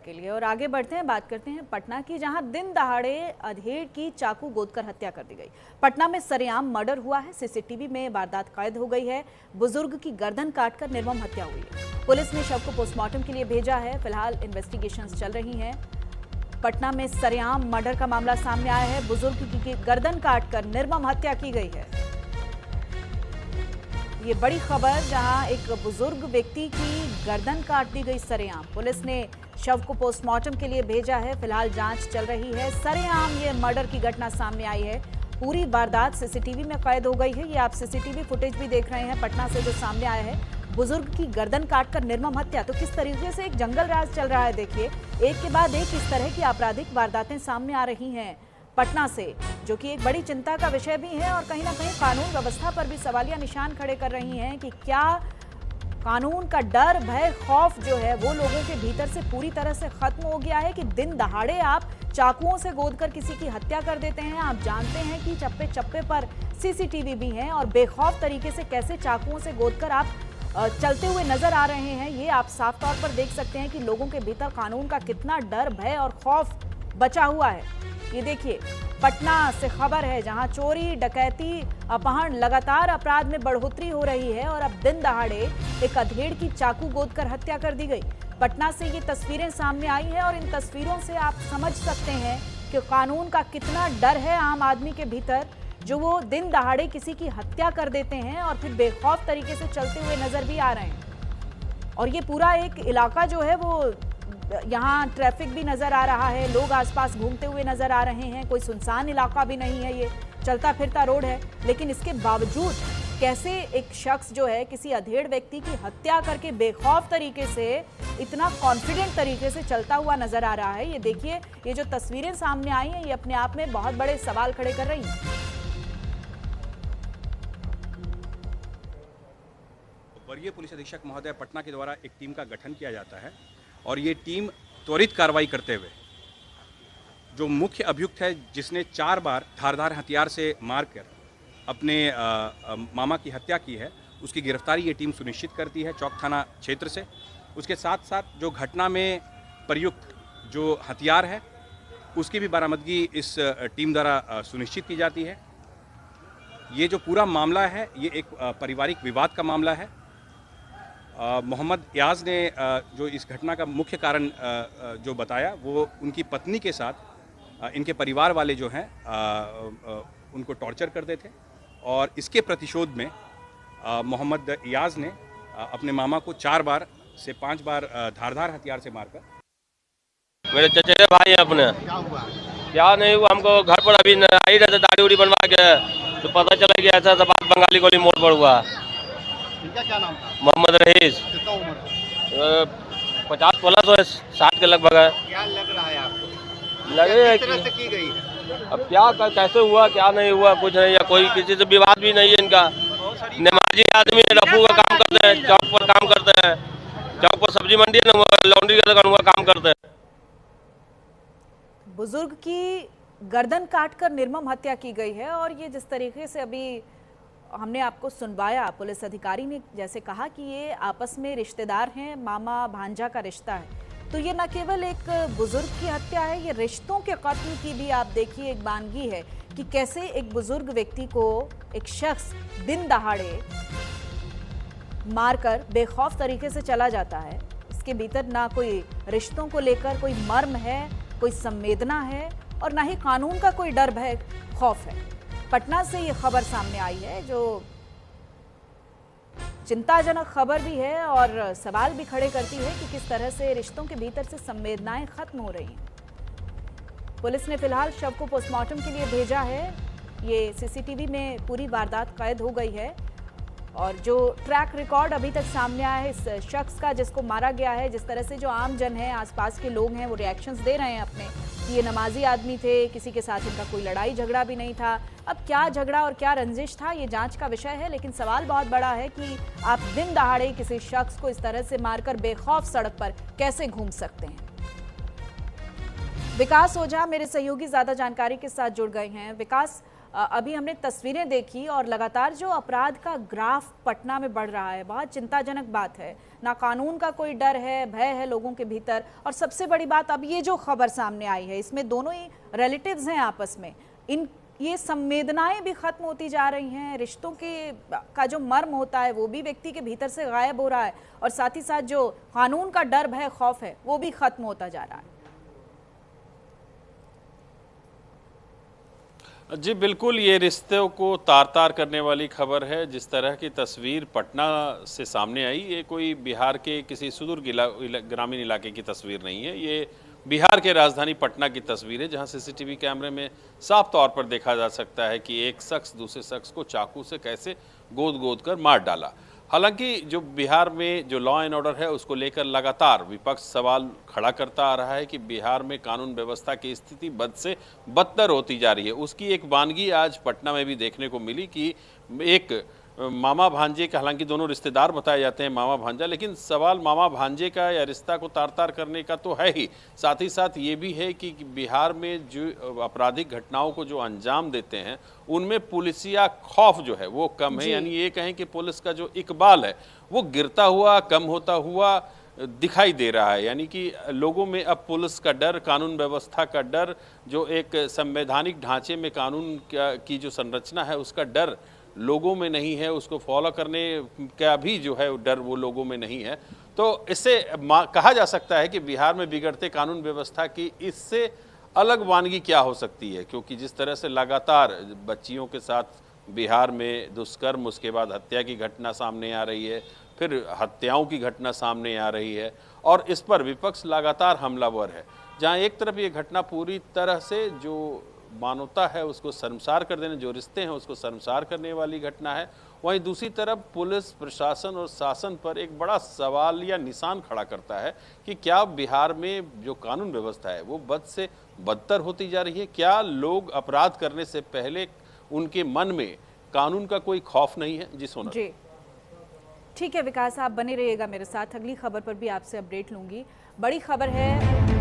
के लिए। और आगे बढ़ते हैं, बात करते हैं पटना की, जहां दिन दहाड़े अधेड़ की चाकू गोदकर हत्या कर दी गई। पटना में सरेआम मर्डर हुआ है। सीसीटीवी में वारदात कैद हो गई है। बुजुर्ग की गर्दन काटकर निर्मम हत्या हुई है। पुलिस ने शव को पोस्टमार्टम के लिए भेजा है। फिलहाल इन्वेस्टिगेशंस चल रही हैं। पटना में सरेआम मर्डर का मामला सामने आया है। बुजुर्ग की गर्दन काटकर निर्मम हत्या की गई है। ये बड़ी खबर, जहां एक बुजुर्ग व्यक्ति की गर्दन काट दी गई सरेआम। पुलिस ने शव को पोस्टमार्टम के लिए भेजा है। फिलहाल जांच चल रही है। सरेआम ये मर्डर की घटना सामने आई है। पूरी वारदात सीसीटीवी में कैद हो गई है। ये आप सीसीटीवी फुटेज भी देख रहे हैं पटना से जो सामने आया है। बुजुर्ग की गर्दन काटकर निर्मम हत्या। तो किस तरीके से एक जंगल राज चल रहा है, देखिए, एक के बाद एक इस तरह की आपराधिक वारदातें सामने आ रही हैं पटना से, जो कि एक बड़ी चिंता का विषय भी है और कहीं ना कहीं कानून व्यवस्था पर भी सवालिया निशान खड़े कर रही हैं कि क्या कानून का डर, भय, खौफ जो है वो लोगों के भीतर से पूरी तरह से खत्म हो गया है कि दिन दहाड़े आप चाकुओं से गोदकर किसी की हत्या कर देते हैं। आप जानते हैं कि चप्पे चप्पे पर सीसीटीवी भी हैं और बेखौफ तरीके से कैसे चाकुओं से गोदकर आप चलते हुए नजर आ रहे हैं। ये आप साफ तौर पर देख सकते हैं कि लोगों के भीतर कानून का कितना डर, भय और खौफ बचा हुआ है। ये देखिए, पटना से खबर है, जहां चोरी, डकैती, अपहरण, लगातार अपराध में बढ़ोतरी हो रही है और अब दिन दहाड़े एक अधेड़ की चाकू गोदकर हत्या कर दी गई। पटना से ये तस्वीरें सामने आई हैं और इन तस्वीरों से आप समझ सकते हैं कि कानून का कितना डर है आम आदमी के भीतर, जो वो दिन दहाड़े किसी की हत्या कर देते हैं और फिर बेखौफ तरीके से चलते हुए नजर भी आ रहे हैं। और ये पूरा एक इलाका जो है वो, यहाँ ट्रैफिक भी नजर आ रहा है, लोग आसपास घूमते हुए नजर आ रहे हैं, कोई सुनसान इलाका भी नहीं है, ये चलता फिरता रोड है। लेकिन इसके बावजूद कैसे एक शख्स जो है किसी अधेड़ व्यक्ति की हत्या करके बेखौफ तरीके से, इतना कॉन्फिडेंट तरीके से चलता हुआ नजर आ रहा है। ये देखिए, ये जो तस्वीरें सामने आई हैं, ये अपने आप में बहुत बड़े सवाल खड़े कर रही हैं। वरीय पुलिस अधीक्षक महोदय पटना के द्वारा एक टीम का गठन किया जाता है और ये टीम त्वरित कार्रवाई करते हुए जो मुख्य अभियुक्त है, जिसने 4 बार धारदार हथियार से मारकर अपने मामा की हत्या की है, उसकी गिरफ्तारी ये टीम सुनिश्चित करती है चौक थाना क्षेत्र से। उसके साथ साथ जो घटना में प्रयुक्त जो हथियार है उसकी भी बरामदगी इस टीम द्वारा सुनिश्चित की जाती है। ये जो पूरा मामला है ये एक पारिवारिक विवाद का मामला है। मोहम्मद याज ने जो इस घटना का मुख्य कारण जो बताया, वो उनकी पत्नी के साथ इनके परिवार वाले जो हैं उनको टॉर्चर करते थे और इसके प्रतिशोध में मोहम्मद याज ने अपने मामा को 4 बार से 5 बार धारदार हथियार से मारकर। मेरे चचेरे भाई हैं अपने। क्या हुआ? क्या नहीं हुआ, हमको घर पर अभी आई रहे थे दाढ़ी उड़ी बनवा के, तो पता चला कि ऐसा बात बंगाली गोली मोड़ पर हुआ। इनका क्या नाम था? मोहम्मद रईस। कितना उम्र? 50 प्लस 60 के लगभग है। क्या लग रहा है आपको? लगे किस तरह से की गई है? अब क्या कैसे हुआ, क्या नहीं हुआ, कुछ नहीं, या कोई किसी से विवाद भी नहीं है इनका। नमाजी आदमी रफू का काम करते हैं, चौक पर काम करते हैं, चौक पर सब्जी मंडी है ना, लॉन्ड्री का दुकान हुआ काम करते हैं। बुजुर्ग की गर्दन काटकर निर्मम हत्या की गई है और ये जिस तरीके से अभी हमने आपको सुनवाया, पुलिस अधिकारी ने जैसे कहा कि ये आपस में रिश्तेदार हैं, मामा भांजा का रिश्ता है, तो ये न केवल एक बुजुर्ग की हत्या है, ये रिश्तों के कत्ल की भी आप देखिए एक वानगी है कि कैसे एक बुजुर्ग व्यक्ति को एक शख्स दिन दहाड़े मारकर बेखौफ तरीके से चला जाता है। इसके भीतर ना कोई रिश्तों को लेकर कोई मर्म है, कोई संवेदना है और ना ही कानून का कोई डर, भय, खौफ है। पटना से ये खबर सामने आई है जो चिंताजनक खबर भी है और सवाल भी खड़े करती है कि किस तरह से रिश्तों के भीतर से संवेदनाएं खत्म हो रही हैं। पुलिस ने फिलहाल शव को पोस्टमार्टम के लिए भेजा है। ये सीसीटीवी में पूरी वारदात कैद हो गई है और जो ट्रैक रिकॉर्ड अभी तक सामने आया है इस शख्स का जिसको मारा गया है, जिस तरह से जो आम जन है, आसपास के लोग हैं, वो रिएक्शंस दे रहे हैं अपने, ये नमाजी आदमी थे, किसी के साथ इनका कोई लड़ाई झगड़ा भी नहीं था। अब क्या झगड़ा और क्या रंजिश था, ये जांच का विषय है, लेकिन सवाल बहुत बड़ा है कि आप दिन दहाड़े किसी शख्स को इस तरह से मारकर बेखौफ सड़क पर कैसे घूम सकते हैं। विकास ओझा मेरे सहयोगी ज्यादा जानकारी के साथ जुड़ गए हैं। विकास, अभी हमने तस्वीरें देखी और लगातार जो अपराध का ग्राफ पटना में बढ़ रहा है, बहुत चिंताजनक बात है। ना कानून का कोई डर है, भय है लोगों के भीतर। और सबसे बड़ी बात, अब ये जो खबर सामने आई है, इसमें दोनों ही रिलेटिव्स हैं आपस में, ये संवेदनाएं भी खत्म होती जा रही हैं। रिश्तों के का जो मर्म होता है वो भी व्यक्ति के भीतर से गायब हो रहा है, और साथ ही साथ जो कानून का डर, भय, खौफ है वो भी खत्म होता जा रहा है। जी बिल्कुल, ये रिश्तों को तार-तार करने वाली खबर है। जिस तरह की तस्वीर पटना से सामने आई, ये कोई बिहार के किसी सुदूर ग्रामीण इलाके की तस्वीर नहीं है। ये बिहार के राजधानी पटना की तस्वीर है, जहां सीसीटीवी कैमरे में साफ तौर पर देखा जा सकता है कि एक शख्स दूसरे शख्स को चाकू से कैसे गोद-गोद कर मार डाला। हालांकि जो बिहार में जो लॉ एंड ऑर्डर है, उसको लेकर लगातार विपक्ष सवाल खड़ा करता आ रहा है कि बिहार में कानून व्यवस्था की स्थिति बद से बदतर होती जा रही है। उसकी एक वानगी आज पटना में भी देखने को मिली कि एक मामा भांजे का, हालांकि दोनों रिश्तेदार बताए जाते हैं मामा भांजा, लेकिन सवाल मामा भांजे का या रिश्ता को तार-तार करने का तो है ही, साथ ही साथ ये भी है कि बिहार में जो आपराधिक घटनाओं को जो अंजाम देते हैं उनमें पुलिसिया खौफ जो है वो कम है। यानी ये कहें कि पुलिस का जो इकबाल है वो गिरता हुआ, कम होता हुआ दिखाई दे रहा है। यानी कि लोगों में अब पुलिस का डर, कानून व्यवस्था का डर, जो एक संवैधानिक ढांचे में कानून की जो संरचना है उसका डर लोगों में नहीं है, उसको फॉलो करने का भी जो है डर वो लोगों में नहीं है। तो इससे कहा जा सकता है कि बिहार में बिगड़ते कानून व्यवस्था की इससे अलग वानगी क्या हो सकती है, क्योंकि जिस तरह से लगातार बच्चियों के साथ बिहार में दुष्कर्म, उसके बाद हत्या की घटना सामने आ रही है, फिर हत्याओं की घटना सामने आ रही है, और इस पर विपक्ष लगातार हमलावर है। जहाँ एक तरफ ये घटना पूरी तरह से जो मानवता है उसको शर्मसार कर देने, जो रिश्ते हैं उसको शर्मसार करने वाली घटना है, वहीं दूसरी तरफ पुलिस प्रशासन और शासन पर एक बड़ा सवाल या निशान खड़ा करता है कि क्या बिहार में जो कानून व्यवस्था है वो बद से बदतर होती जा रही है। क्या लोग अपराध करने से पहले उनके मन में कानून का कोई खौफ नहीं है। जी सोना जी ठीक है विकास, आप बने रहिएगा मेरे साथ, अगली खबर पर भी आपसे अपडेट लूंगी। बड़ी खबर है